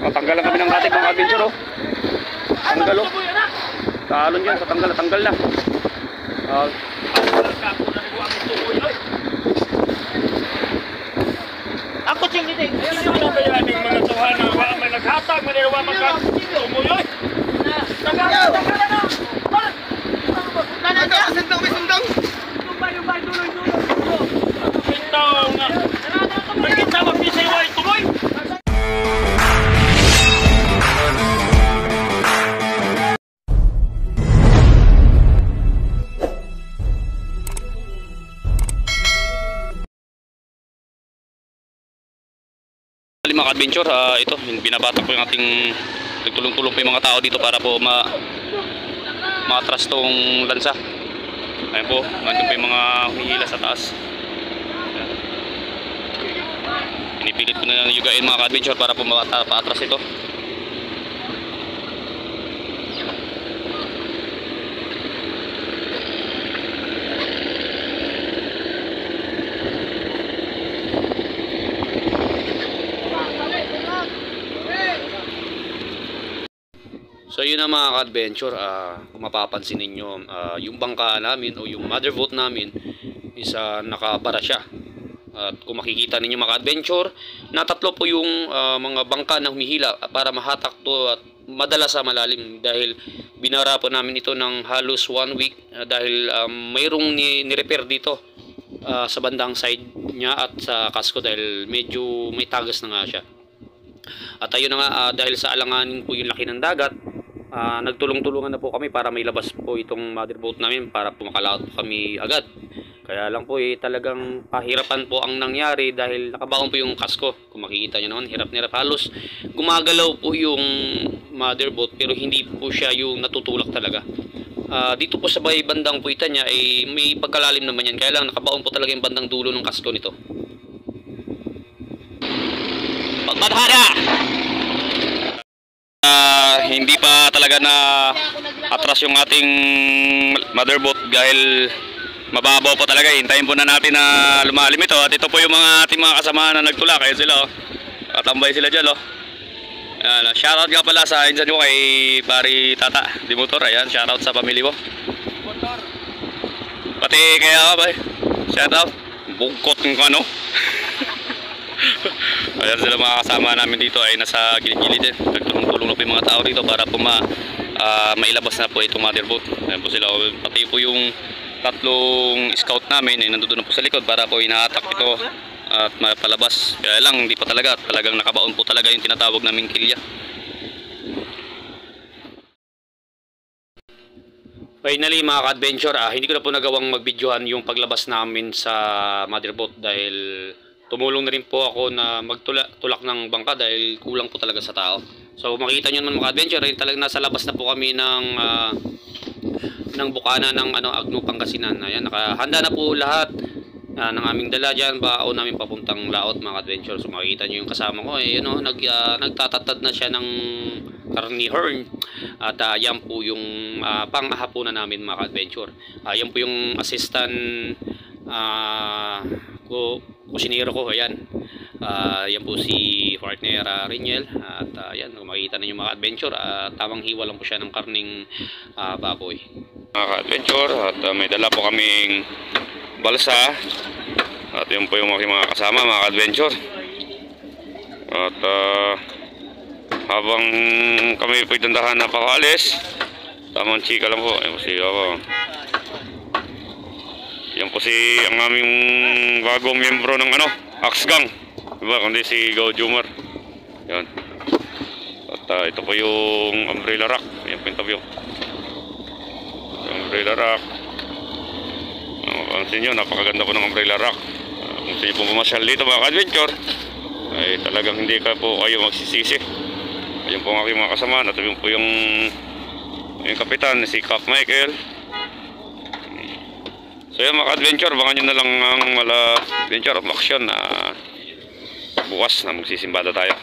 Tanggalan kami ng katik mga adventure oh. Tanggal oh. Talon yan, tanggal na. Ako sing dito. Ayun na ba yan mga tuhan na may naghatag, may nawa magkatumuyoy. Tanggal na. Sundang. Tumbay tuloy. Bitaw nga. Magkita magpisay way tuloy. Mga adventure, ito binabatak po yung ating nagtulong-tulong po yung mga tao dito para po ma-atras tong lansa. Ayan po, nandun po yung mga humihila sa taas. Pinipilit ko na yugain mga adventure para po ma-atras ito. So yun na mga ka-adventure, kung mapapansin ninyo, yung bangka namin o yung mother boat namin is nakabara siya. At kung makikita ninyo mga ka-adventure, natatlo po yung mga bangka na humihila para mahatak to at madala sa malalim dahil binara po namin ito ng halos 1 week dahil mayroong ni-repair dito sa bandang side niya at sa kasko dahil medyo may tagas na nga siya. At ayun na nga, dahil sa alanganin po yung laki ng dagat, nagtulong-tulungan na po kami para may labas po itong mother boat namin para po makalaot po kami agad. Kaya lang po talagang pahirapan po ang nangyari dahil nakabaon po yung kasko. Kung makikita nyo naman, hirap na hirap. Halos gumagalaw po yung mother boat pero hindi po siya yung natutulak talaga. Dito po sa bandang puwitan niya ay may pagkalalim naman yan. Kaya lang nakabaon po talaga yung bandang dulo ng kasko nito. Pagmadhana! Hindi pa talaga na atras yung ating mother boat dahil mababaw po talaga. Hintayin po na natin na lumalim ito. At ito po yung ating mga kasama na nagtulak. Ayan sila oh. Katambay sila dyan oh. Ayan, shoutout nga pala sa insan nyo kay Pari Tata Di Motor. Ayan, shoutout sa pamilya mo. Pati kaya ka ba eh. Shoutout. Bugkot ng ano. Ayan sila mga kasama namin dito ay nasa gilid-gilid din. Nagtulong-tulong na po yung mga tao dito para po mailabas na po itong mother boat. Ayan po sila. Pati po yung tatlong scout namin ay nandoon na po sa likod para po inahatak ito at mapalabas. Kaya lang hindi pa talagang nakabaon po talaga yung tinatawag naming kilya. Finally mga ka-adventure, hindi ko na po nagawang magbidyohan yung paglabas namin sa mother boat dahil tumulong na rin po ako na magtulak ng bangka dahil kulang po talaga sa tao. So makita nyo naman mga adventure, talagang nasa labas na po kami ng bukana ng Agno, Pangasinan. Ayan, nakahanda na po lahat ng aming dala dyan, baon namin papuntang laot mga adventure. So makikita nyo yung kasama ko, nagtatatad na siya ng karni horn. At yan po yung panghahaponan namin mga adventure. Yan po yung assistant kusinero ko, ayan. Yan po si partner Riniel. At yan, kung makikita ninyo mga adventure, tamang hiwa lang po siya ng karning baboy mga adventure. At may dala po kaming balsa at yun po yung mga kasama mga adventure. At habang kami po dandahan na pakaalis, tamang chika lang po. Yan po si yan po si ang aming bagong miyembro ng Axgang, diba? Kundi si Go Jumar. Yan. At ito po yung umbrella rack. Yan po yung tabi yung umbrella rack. Pansin nyo, napakaganda po ng umbrella rack. Kung gusto nyo po pumasyal dito mga adventure ay talagang hindi ka po kayo magsisisi. Ayun po ang aking mga kasama. At yun po yung kapitan, si Cap Michael. So yun mga adventure, baka nyo na lang ang adventure of action na bukas na magsisimbada tayo.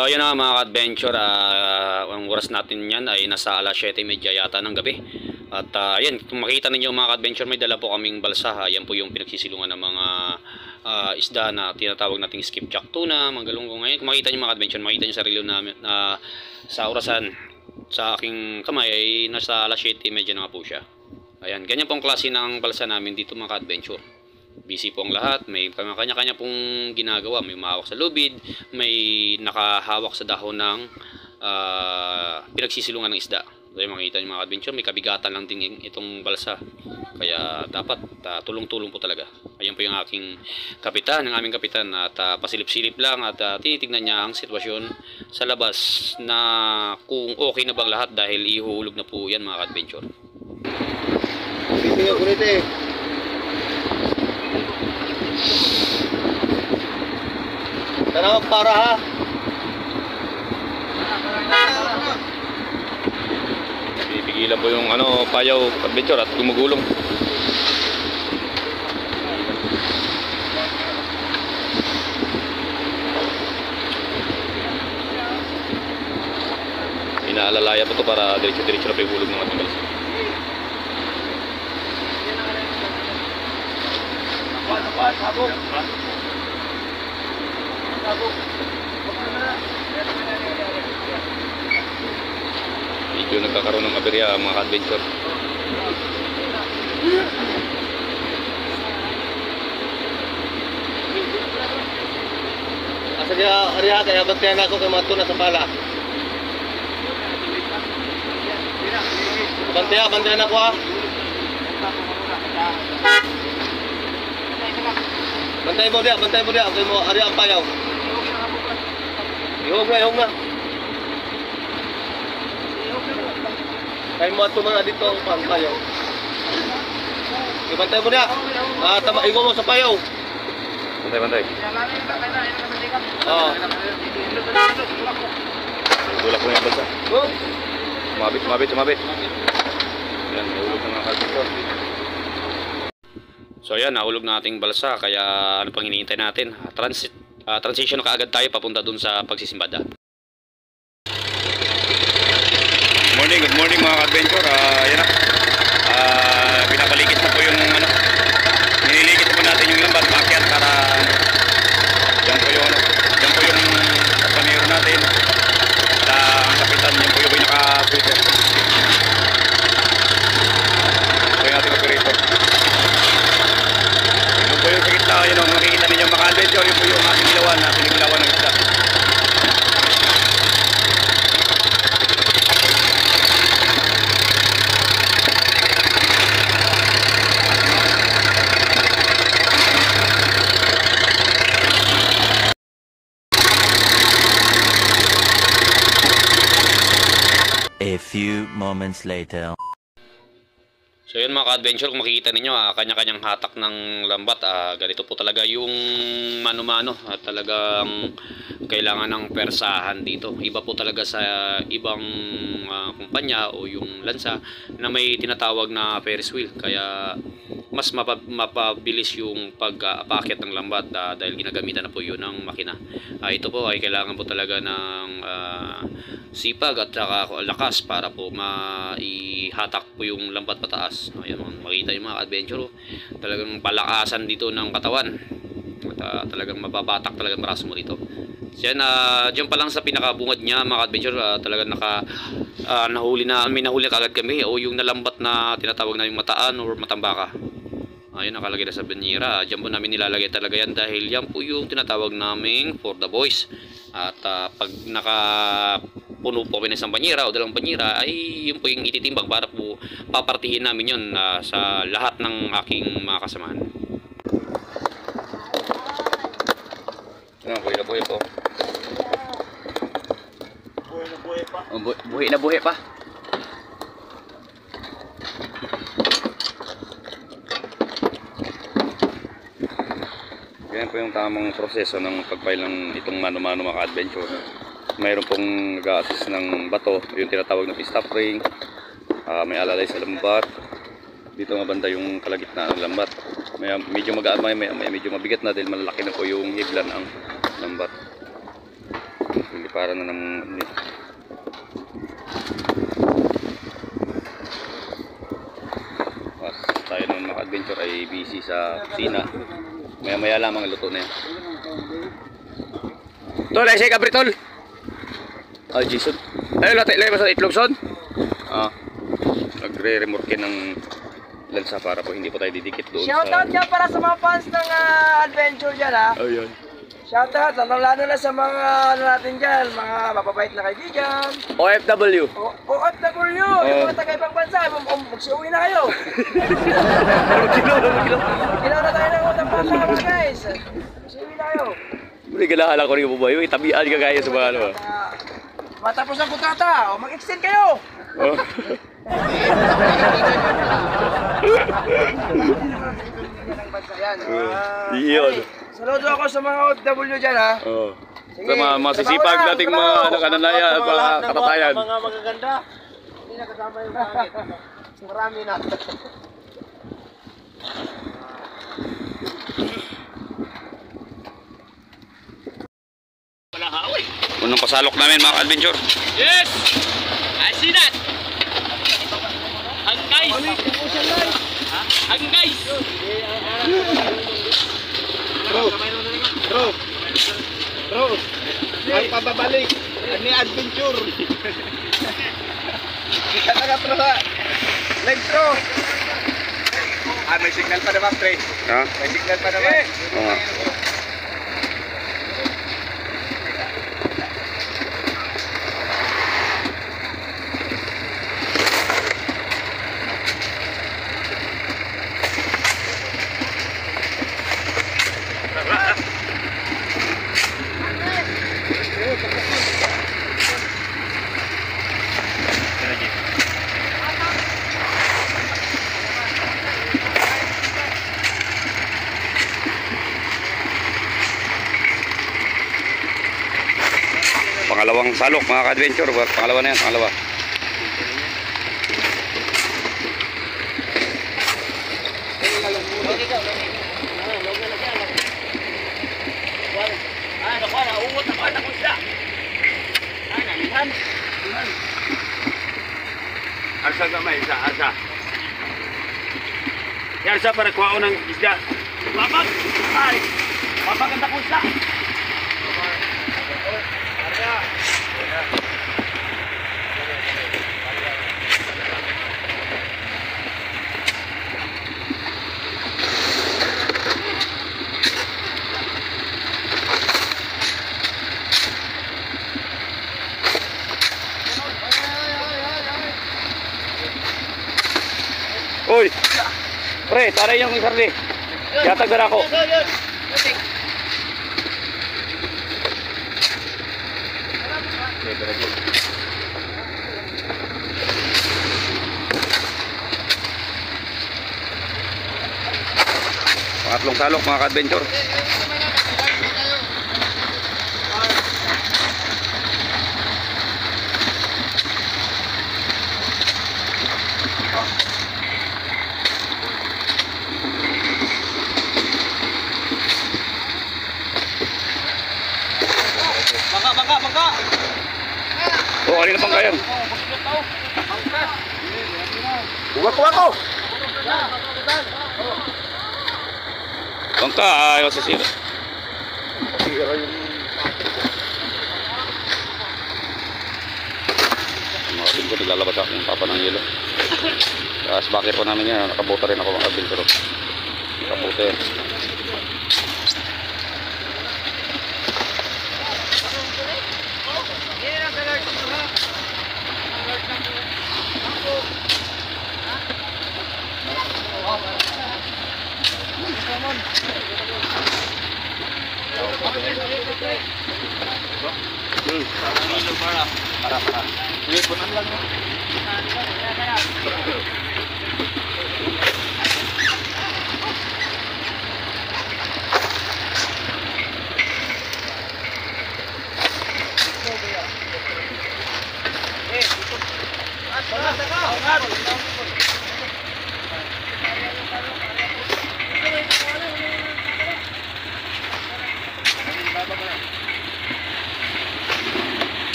So ayun na mga ka-adventure, ang oras natin yan ay nasa alas 7:30 yata ng gabi. At ayun, kung makita ninyo mga ka-adventure, may dala po kaming balsa. Yan po yung pinagsisilungan ng mga isda na tinatawag nating skipjack tuna, mga galunggong. Ngayon kung makita nyo mga ka-adventure, makita nyo sarili namin na sa orasan sa aking kamay ay nasa alas 7:30 na nga po siya. Ayan, ganyan pong klase ng balsa namin dito mga ka-adventure. Busy po ang lahat, may kanya-kanya pong ginagawa, may mahawak sa lubid, may nakahawak sa dahon ng pinagsisilungan ng isda. So makita niyo mga adventure, may kabigatan lang din itong balsa. Kaya dapat tulong-tulong po talaga. Ayan po yung aking kapitan, ang aming kapitan, at pasilip-silip lang at tinitignan niya ang sitwasyon sa labas na kung okay na bang lahat dahil ihuhulog na po yan mga adventure. Tara para ha. Pipigilan po yung payaw adventure at gumugulong. Inaalalaya po ito para diretso-diretso na po yung hulog ng ating balsa. Medyo nagkakaroon ng aberya mga ka-adventure. Asa dia ariha kaya bantayan ako kay mga tuna sa pala. Bantayan ako ha. Bantay mo dia kay mo ari ang payaw. Ihog na. Kay mo ato mga dito ang payaw. Ibantay mo dia. Tama igo mo sa payaw. Bantay. Oo. Tulak ko yung balsa. Sumabit. Yan, nahulog na mga ka-adventure. So ayan, nahulog na ating balsa. Kaya ano pang hinihintay natin? Transition na kaagad tayo papunta dun sa pagsisimbada. Good morning mga ka-adventure. Yan na. Pinapaligid na po yung nililigid na po natin yung lambat paakyat para yan po yung panero natin. At ang kapitan yan po yung naka-twitter. Ito yung ating operator. Yun po yung sakit na makikita ninyo mga ka-adventure. Yun po yung ating ilawan na pinigilawan ng isda. A few moments later. So yun mga ka-adventure, kung makikita ninyo, kanya-kanyang hatak ng lambat. Ganito po talaga yung mano-mano. Talagang kailangan ng persahan dito. Iba po talaga sa ibang kumpanya o yung lansa na may tinatawag na Ferris wheel. Kaya mas mapabilis yung pag-aakyat ng lambat dahil ginagamitan na po yun ng makina. Ito po ay kailangan po talaga ng sipag at saka lakas para po maihatak po yung lambat pataas. Ayan, makita yung mga adventure, talagang palakasan dito ng katawan at talagang mababatak talaga ang braso mo dito. So yan, dyan pa lang sa pinakabungad niya mga adventure, talagang may nahuli kagad kami o yung nalambat na tinatawag na yung mataan or matambaka. Ayun, nakalagay na sa banyera. Diyan po namin nilalagay talaga yan dahil yan po yung tinatawag naming for the boys. At pag nakapuno po kami ng isang banyera o dalawang banyera, ay yun po yung ititimbang para po papartihin namin yun sa lahat ng aking mga kasamahan. Buhay po. Buhay pa. Yan po yung tamang proseso ng pagpile ng itong mano-mano mga adventure. Mayroon pong nag-a-assist ng bato, yung tinatawag na stop ring. May alalay sa lambat. Dito nga banda yung kalagitnaan ng lambat. Medyo medyo mabigat na dahil malalaki na po yung hiblan ang lambat. Para na ng tayo ng mga adventure ay busy sa kusina. Maya maya lamang luto na yan. Tol, ay siya kabri tol. Ay Jason. Ay latay lay sa itlog son. Nagre-remorke ng lansa para po hindi po tayo didikit doon. Shoutout dyan para sa mga fans ng adventure dyan ha. Ayun. Shoutout, lalo na sa mga ano natin dyan, mga mapapait na kaibigan. OFW. OFW, yung mga taga-ibang bansa, magsiuwi na kayo. Ginaw na tayo ng utang bansa mga guys. Magsiuwi na kayo. Hindi galahala ko rin po ba yung itabian ka gaya sa mga ano. Matapos ang kontrata, mag-extend kayo. Oh. Iyon. Saludo ako sa mga OFW dyan ha. Oh. Sige, Sa mga masisipag trabaho nating lang, mga trabaho. nakakananaya at mga katatayan. Mga magaganda. Hindi na kasama yung pangit. Marami na. Unang pasalok namin mga adventure. Yes! I see that! Ang guys! Ang guys! Bro, ang pababalik. Ani adventure. Kita taga pro ha. Leg pro. May signal pa naman, pre. Ha? May signal pa naman. Oo nga. Pangalawang salok mga ka-adventure. Pangalawa na yan, pangalawa. Asa gamay, asa. Yan sa para kuwaon ng isda. Babag! Ay! Babag ang takong isda! Uy! Pre, taray yung isarli. Yatag na ako. Pangatlong salok mga ka-adventure. Bangka. O, kanina pang kayan. Uwak ko. Bangka, ayaw sa sila. Mga adventure, naglalabas ako ng papa ng yelo. Tapos bakit po namin yan, nakabuta rin ako mga adventure. Nakabuta yan.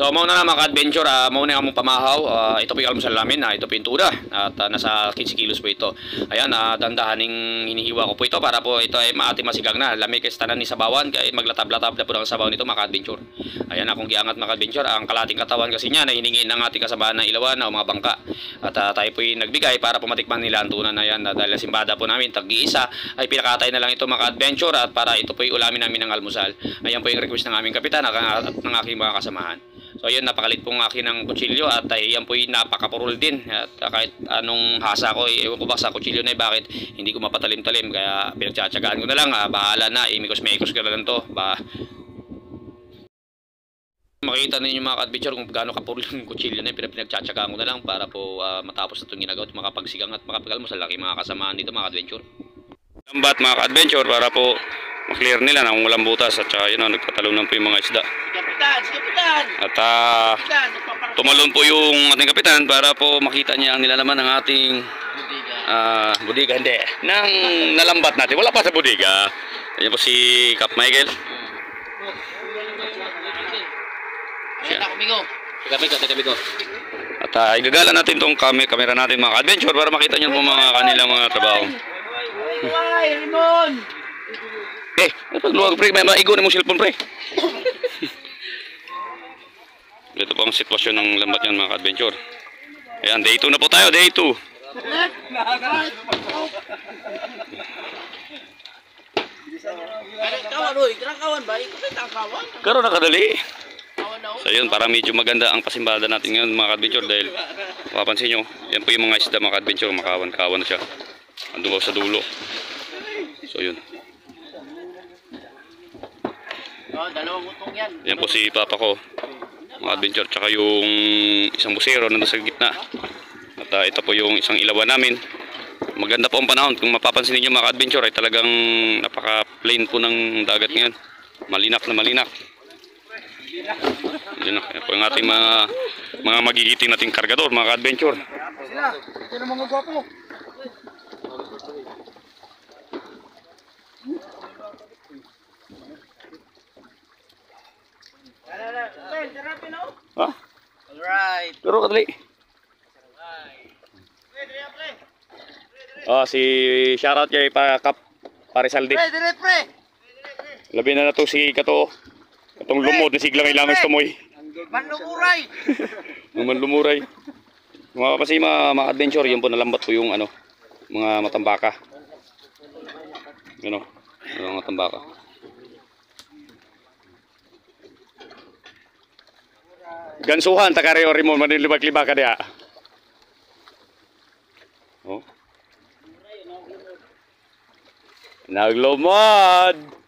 So mauna na mga adventure, mauna yung among pamahaw. Ito po yung almusal namin, ito po yung tuna. At nasa 15 kilos po ito. Ayan, dandahaning hinihiwa ko po ito para po ito ay maati masigang na. Lamig kasi tanan ni sabawan, kaya maglatab-latab na po ng sabaw nito mga adventure. Ayan, akong giangat mga adventure. Ang kalating katawan kasi niya na hiningi ng ating kasabahan na ilawan o mga bangka. At tayo po yung nagbigay para po matikman nila ang tuna na yan. Dahil simbada po namin, tag-iisa ay pinakatay na lang ito mga adventure. At para ito po yung ulamin namin ng almusal. Ayan po yung request ng aming kapitan at ng aking mga kasamahan. So ayun, napakalit pong akin ng kutsilyo at yan po yung napakapurul din. At kahit anong hasa ko, ewan ko ba sa kutsilyo na bakit hindi ko mapatalim-talim. Kaya pinagtsatsagaan ko na lang, bahala na, imikos-mekos ko na lang to. Makita ninyo mga ka-adventure kung gaano kapurul yung kutsilyo na yun, pinagtsatsagaan ko na lang para po matapos na itong ginagawa at makapagsigang at makapagalmo sa laki mga kasamahan dito mga ka-adventure. Lambat mga ka-adventure para po maklear nila na kung walang butas at saka yun, nagpatalunan po yung mga isda. Kapitan! At tumalon po yung ating kapitan para po makita niya ang nilalaman ng ating budiga. Hindi, ng nalambat natin. Wala pa sa budiga. Ayan po si Cap Michael. Kamigo. At igagala natin tong camera natin mga adventure para makita niyo po mga kanilang mga trabaho. Rimon! Pagluwag pre, may maigo na mong cellphone pre. Ito po ang sitwasyon ng lambat yan mga adventure. Ayan, day 2 na po tayo, day 2. Kawan ba? Kawan? Karoon na kadali. So yun, para medyo maganda ang pasimbada natin ngayon mga adventure dahil mapapansin nyo, yan po yung mga isda mga adventure, makawan na siya. Andun ba sa dulo. So yun. Dalawang utong yan. Yan po si papa ko mga adventure, tsaka yung isang busero nandun sa gitna. At ito po yung isang ilawan namin. Maganda po ang panahon. Kung mapapansin niyo mga adventure ay talagang napaka plain po ng dagat ngayon. Malinak na malinak. Yan po yung ating mga magigiting nating kargador mga adventure. Sila, ito na mga gwapo. Ha? Alright. Pero kadali. Si shoutout kay Kap Parisaldi. Pre! Labi na to si Kato. Katong lumod na siglang ilangan sa tumoy. Manlumuray! Naman lumuray. Mga kasi mga adventure, yun po nalambat po yung mga matambaka. Yun o, mga matambaka. Gansuhan, takareo rin mo, manilibag-libag ka diya. Oh. Naglumod!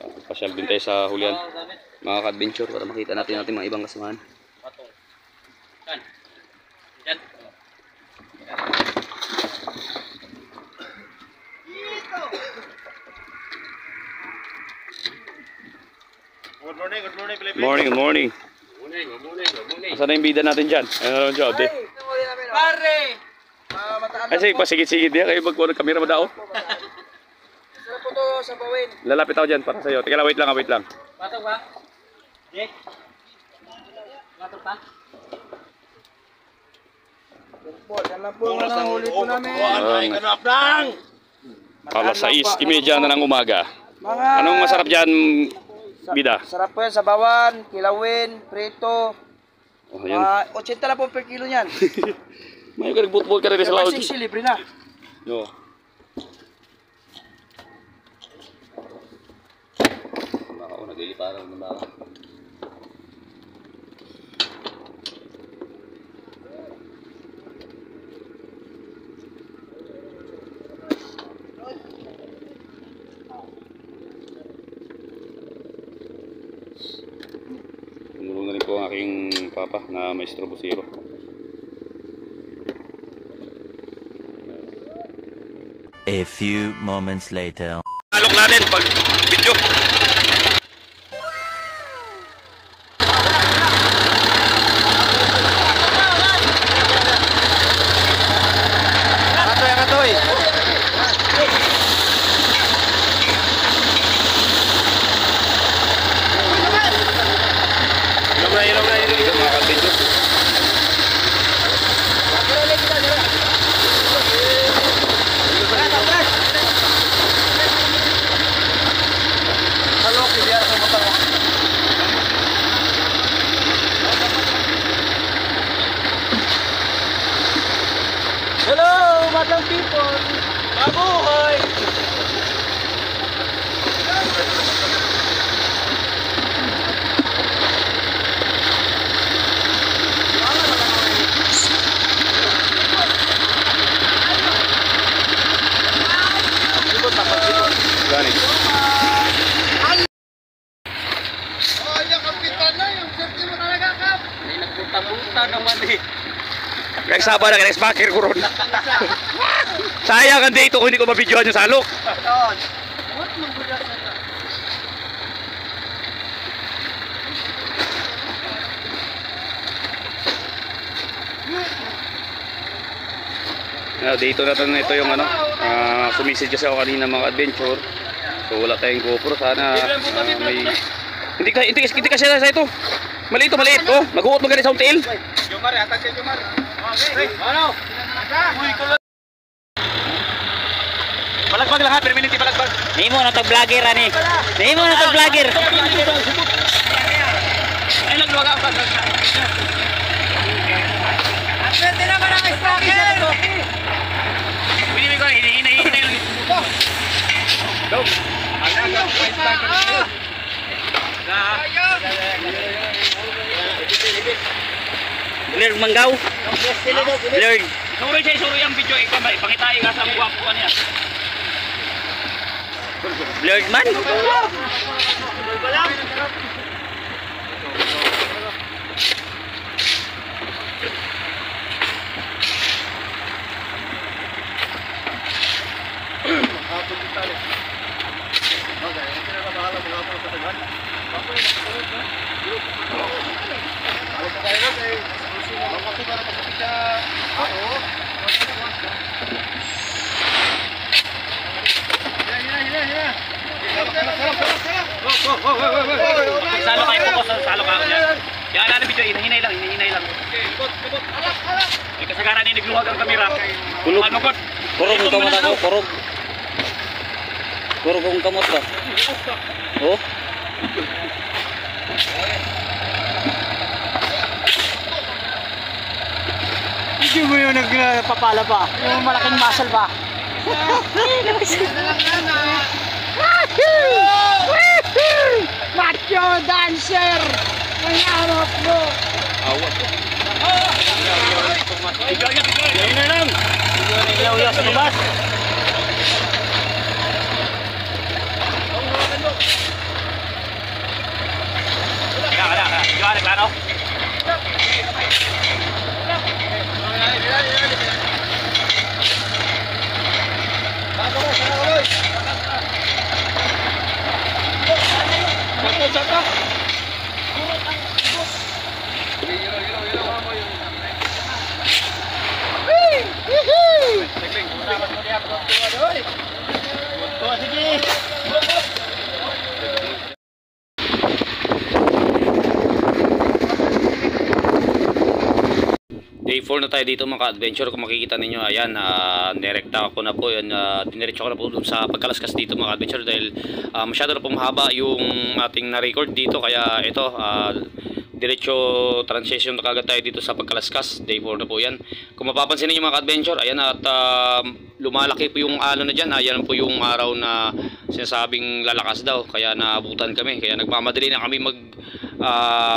Pasyal din tayo sa hulihan. Mga ka-adventure para makita natin mga ibang kasamahan. Good morning. Asan na yung bida natin dyan? Ano naman job, eh? Pare! Ay, sige, pasigit-sigit niya. Kayo magkuha ng kamera mo daw. Sarap po to sa bawin. Lalapit ako dyan para sa'yo. Teka lang, wait lang. Batok ba? Jake? Batok pa? Yan lang po ang huli po namin. Alas 6:30 na ng umaga. Mga... Anong masarap dyan, bida? Sarap po yan sa bawan, kilawin, prito. Oh, yan. 80 lang po per kilo niyan. May ka nagbutbol ka rin sa laot. 60 libre na. No. Baka ako nagliliparang ng baka. Tumulong na rin po ang aking papa na maestro busero. A few moments later. Alok natin pag video. Katoy. batang people. Mabuhay! Gani. Oh, yung kapitan na, yung safety mo talaga, Kap. Ay, nagpunta-punta naman eh. Kaya saba na kaya smacker ko ron. Sayang ang dito kung hindi ko mabidyohan yung salok. Doon. What manggulat na? Dito na ito yung ano, sumisid kasi ako kanina mga adventure. So wala tayong GoPro, sana may hindi kasi sa ito. Maliit oh. Mag-uot mo ganit sa until. Jomar, atas si Jomar. Okay. Ano? Uy, kulot. Balagbag lahat, per minute balagbag. Nimo na to vlogger ani. Nimo na to vlogger. Ay, nagluwag ako. Pwede naman ang stalker! Hindi ko, hinahinay lang. Go! Blur manggaw. Blur. Suri ang video ikaw ba ipakita ka sa guwapo ka niya. Blur man. Salo kayo po sa salo ka niya. Yan na video hinahinay lang. Kasagaran ni nagluwag ang kamera. Kulog. Ano ko? Kurog ang kamot ako, kurog. Kurog ang kamot ba? Oh. Hindi mo yung nagpapala pa. Yung malaking muscle ba? Macho dancer! Ang harap mo! Yan na lang. Ilaw sa labas! Gana, klaro. Day 4 na tayo dito mga adventure. Kung makikita ninyo, ayan, nirekta ko na po yun, diniretso ko na po dun sa pagkalaskas dito mga adventure dahil masyado na po mahaba yung ating na-record dito, kaya ito diretso transition na kagad tayo dito sa pagkalaskas. Day 4 na po yan. Kung mapapansin niyo mga adventure, ayan, at lumalaki po yung alon na dyan. Ayan po yung araw na sinasabing lalakas daw, kaya naabutan kami, kaya nagmamadali na kami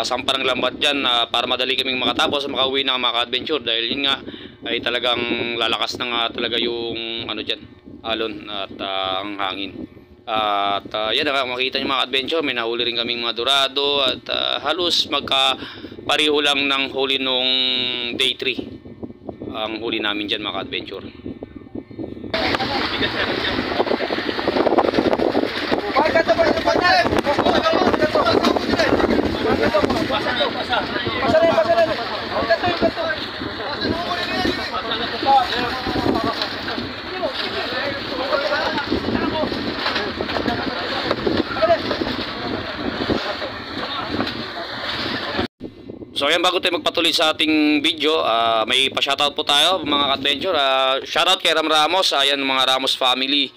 sampa ng lambat dyan para madali kaming makatapos makauwi na mga adventure dahil yun nga ay talagang lalakas na nga talaga yung ano dyan, alon at ang hangin. At yan na, makikita nyo mga adventure, may nahuli rin kaming mga dorado at halos magka-pariho lang ng huli nung day 3 ang huli namin dyan mga adventure. So ayan, bago tayo magpatuloy sa ating video, may pa-shoutout po tayo mga adventure. Shoutout kay Ram Ramos, ayan mga Ramos family.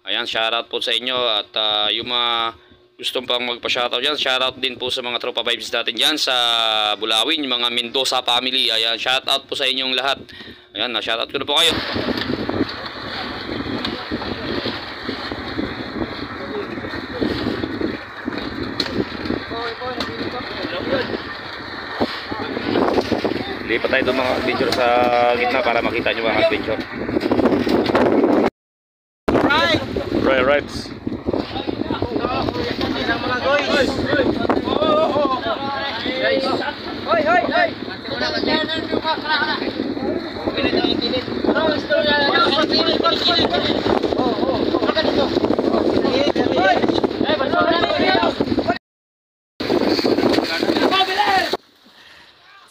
Ayan, shoutout po sa inyo at yung mga gustong pang magpa-shoutout dyan, shoutout din po sa mga tropa vibes natin dyan sa Bulawin, yung mga Mendoza family. Ayan, shoutout po sa inyong lahat. Ayan, na-shoutout ko na po kayo. Lipat tayo doon mga adventure sa gitna para makita nyo mga adventure. Right.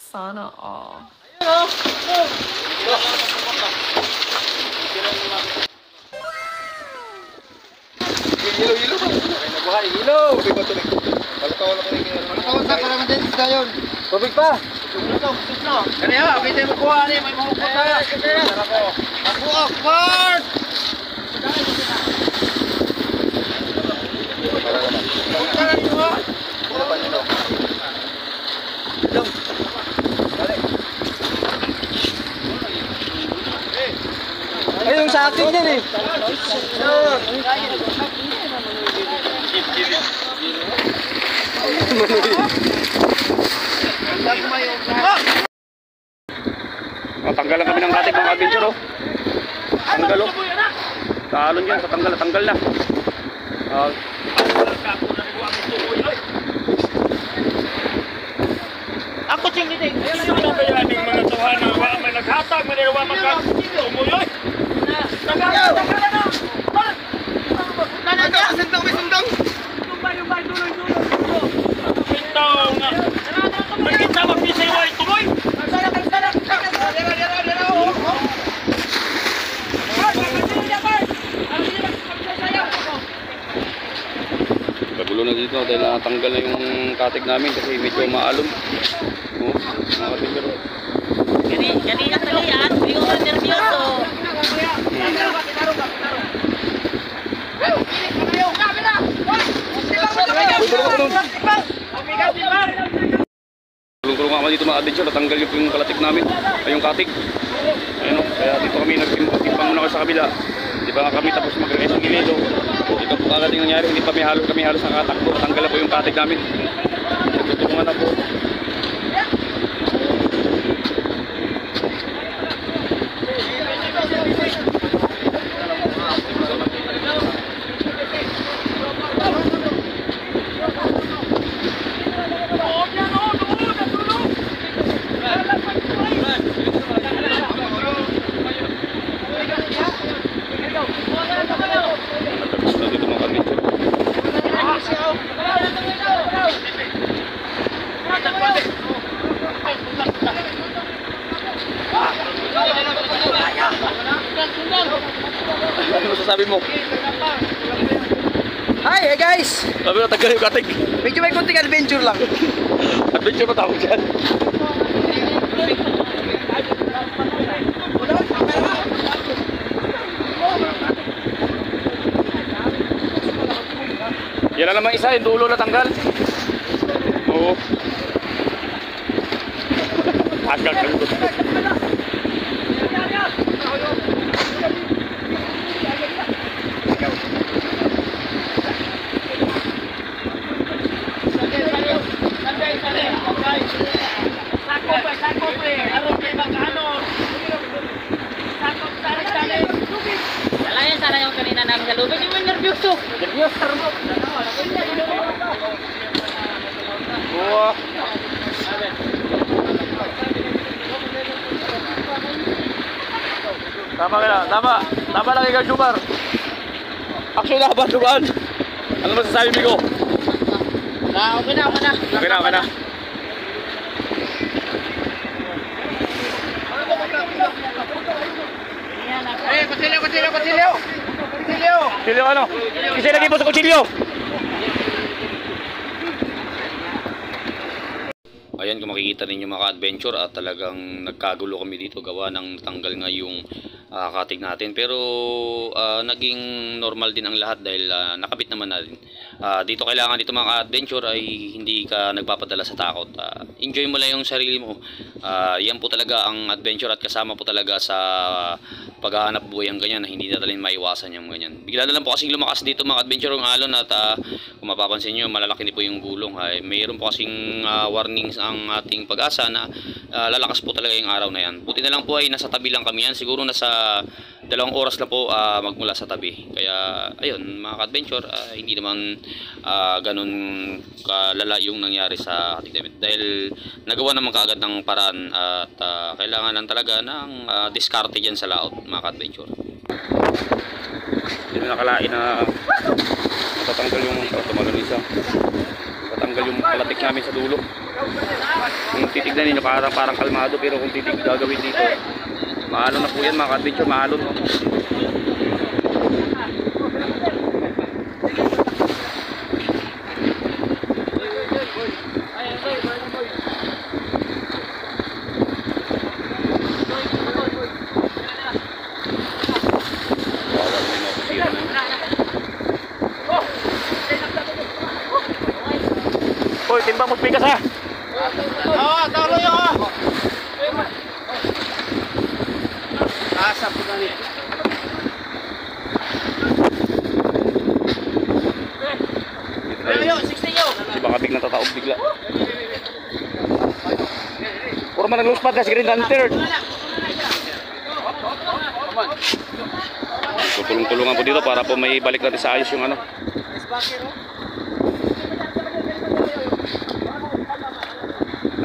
Sana all. Tubig pa. Kaya, okay tayo makuha niya. May mahukot tayo. Ako, Akbar! Ay, yung sa akin yan eh. Tanggalan kami ng katik mga adventure oh. Tanggal oh. Talon yan, tanggal na. Ako siyang hindi. Ano ba yan yung mga tuhan na may naghatag, may nirawa magkat umuyoy? Pintaw nga. Bakit sa mapisay wa ituloy? Kagulo na dito dahil natanggal na yung katik namin kasi medyo maalon. Oh, mga adventure oh. Kanina tuloy yan. Hindi ko nervyoso. Kulong-kulong nga dito mga adventure, natanggal yung kalatik namin, ay yung katik. Ayun oh, kaya dito kami nagtimpang muna sa kabila. Hindi pa nga kami tapos mag-release ng gilid oh. Ito po agad yung nangyari, hindi pa kami halos nakatakbo, natanggal na po yung katik namin. Nagtutulungan na po. Ano masasabi mo? Hi guys! Sabi na tagal yung katig. Medyo may kunting adventure lang. Adventure pa tawag dyan. Yan na naman isa, yung dulo na tanggal. Oo. Agak kalibot. Alayan sana yung kanina namin sa lubid. Hindi mo nervyoso. Oo. Tama ka na, tama lang ikaw, Jumar. Action na ba, Dumaan? Ano masasabi, Bigo? Okay na. Okay na. Kutsilyo! Kutsilyo ano? Kasi lagi po sa kutsilyo. Ayan, kung makikita ninyo mga adventure at talagang nagkagulo kami dito gawa ng tanggal nga yung katig natin, pero naging normal din ang lahat dahil nakabit naman natin. Dito kailangan dito mga adventure ay hindi ka nagpapadala sa takot. Enjoy mo lang yung sarili mo. Yan po talaga ang adventure at kasama po talaga sa paghahanap buhay ang ganyan na hindi natin maiwasan yung ganyan. Bigla na lang po kasing lumakas dito mga adventure ang alon at kung mapapansin nyo malalaki din po yung gulong. Mayroon po kasing warnings ang ating Pag-asa na lalakas po talaga yung araw na yan. Buti na lang po ay nasa tabi lang kami yan. Siguro nasa 2 oras na po magmula sa tabi. Kaya ayun mga adventure, hindi naman ganun kalala yung nangyari sa ating damit. Dahil nagawa naman kaagad ng paraan at kailangan lang talaga ng diskarte dyan sa laot mga adventure. Hindi na nakalain na matatanggal yung matatanggal yung palatik namin sa dulo. Kung titignan ninyo parang kalmado, pero kung gagawin dito maalon na po yan mga adventure, maalon no? Hoy, timbang mo bigas ha. Talo yun ha. Asap ko na rin. Ayo, 60 yo. Si baka biglang tataob bigla. Puro man nag-lose pad na si Green Lantern. Tutulong-tulungan po dito para po may balik natin sa ayos yung ano.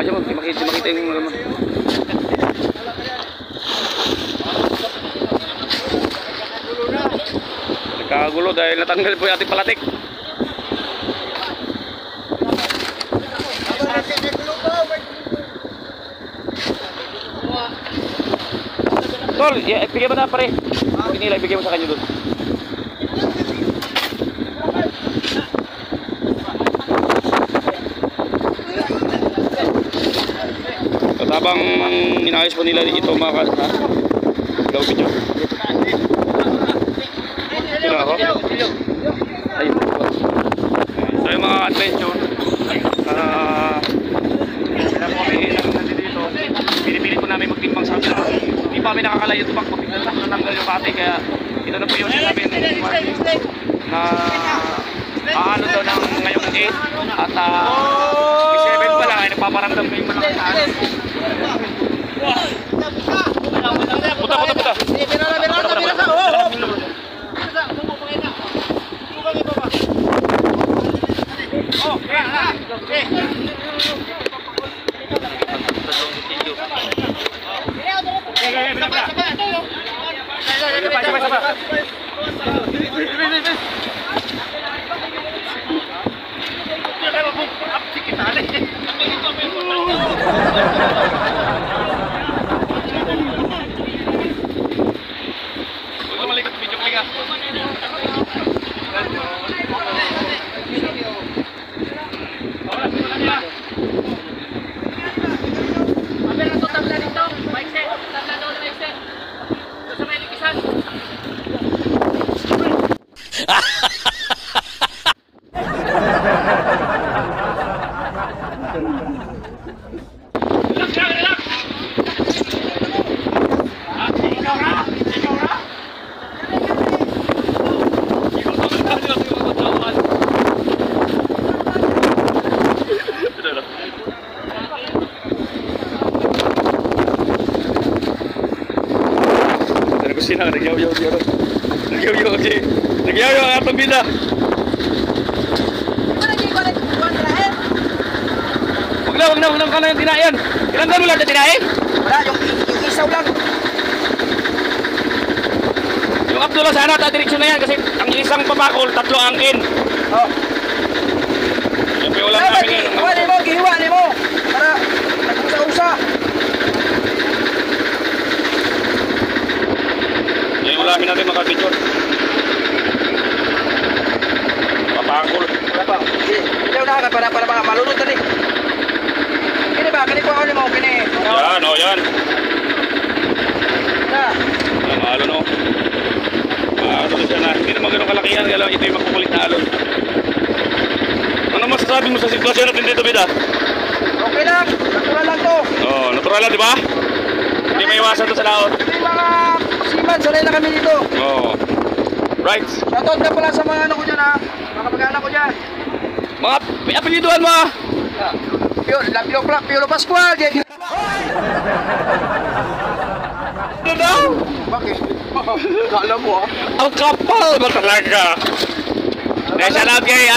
Ayun, makita yung ano. Nagkakagulo dahil natanggal po yung ating palatik. Tol, bigyan mo na pare. Pinila, ibigay mo sa kanya doon. At habang inayos po nila ito mga daw video. Sino ako? Ayun. So yung mga adventure pinipilit po namin magtimbang sa akin. Hindi pa kami nakakalayo ito pag natanggal yung pati, kaya ito na po yung sinabi na aano daw ng ngayong 8 at 7 pa lang ay nagpaparamdam ko yung malakas sa akin. Puta. Nagyaw ang atong bida. Wag na ka na yung tinayan. Ilan doon mo lang na tinayan? Wala, yung isaw lang. Yung Abdullah sana direksyon na yan kasi ang isang papakol, 3 angkin. Oh. Siyempre wala namin yan. Gihiwa mo. Para nag-usa-usa. Yan yung ulamin natin mga picture. Papakol. Wala pa. Ilaw na para mga malunod na rin. Kini ba? Kini ko ano mo? Kini. Yan o, yan. Na. Alon o. Alon siya na. Hindi naman ganun kalakihan. Kaya ito yung makukulit na alon. Ano masasabi mo sa sitwasyon natin dito, Bida? Okay lang. Natural lang to. Oo, natural lang, di ba? Hindi may iwasan to sa laot. May mga man, sanay na kami dito. Oo. Right. Shoutout na pala sa mga ano ko dyan ha. Mga kamag-anak ko dyan. Mga apelyiduhan mo ah. Piolo Pascual. Ano daw? Bakit? Kala mo ah. Ang kapal ba talaga? Shout out kay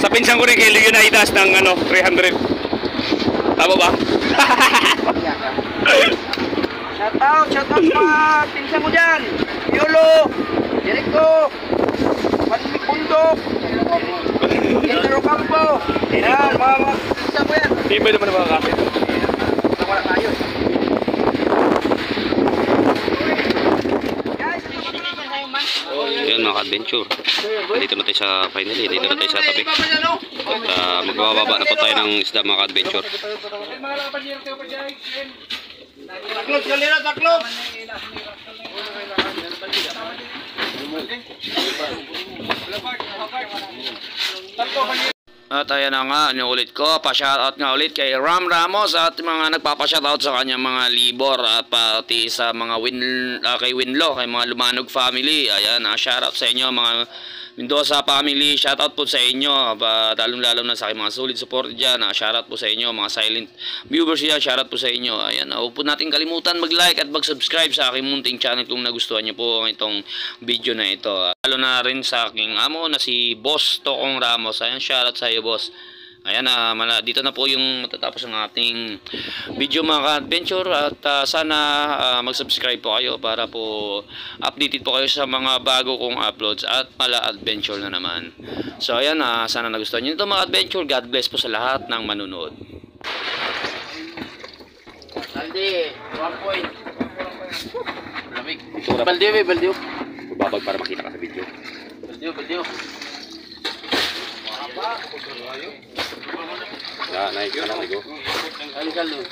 sa pinsan ko rin kay Leonidas ng 300. Tama ba? Shoutout sa mga pinsan ko dyan. Piolo, Jericho, Panmik Bundok, Indro Campo. Yan, mga pinsan ko yan. Di ba naman ang mga kapit? Wala tayo. Guys, Yun mga ka-adventure. Dito na tayo sa finally. Dito na tayo sa tabi. At magbababa na po tayo ng isda mga ka-adventure. Taklop, kalina, taklop. At ayan na nga, ulit ko, pa-shoutout nga ulit kay Ram Ramos at mga nagpapa-shoutout sa kanya mga libor at pati sa mga kay Winlo, kay mga Lumanog family. Ayan, shoutout sa inyo mga Mendoza family, shoutout po sa inyo, lalong-lalo na sa aking mga solid support dyan, shoutout po sa inyo, mga silent viewers dyan, shoutout po sa inyo. Ayan, huwag po natin kalimutan mag-like at mag-subscribe sa aking munting channel kung nagustuhan nyo po ang itong video na ito. Lalo na rin sa aking amo na si Boss Tokong Ramos. Ayan, shoutout sa iyo, boss. Ayan, dito na po yung matatapos ng ating video mga ka-adventure at sana mag-subscribe po kayo para po updated po kayo sa mga bago kong uploads at pala adventure na naman. So ayan, sana nagustuhan nyo ito mga adventure. God bless po sa lahat ng manunood. Aldi, 1 point. Lamig. Baldiyo. Babag para makita ka sa video. Baldiyo. Naik ka lang, Ligo. Kalmo.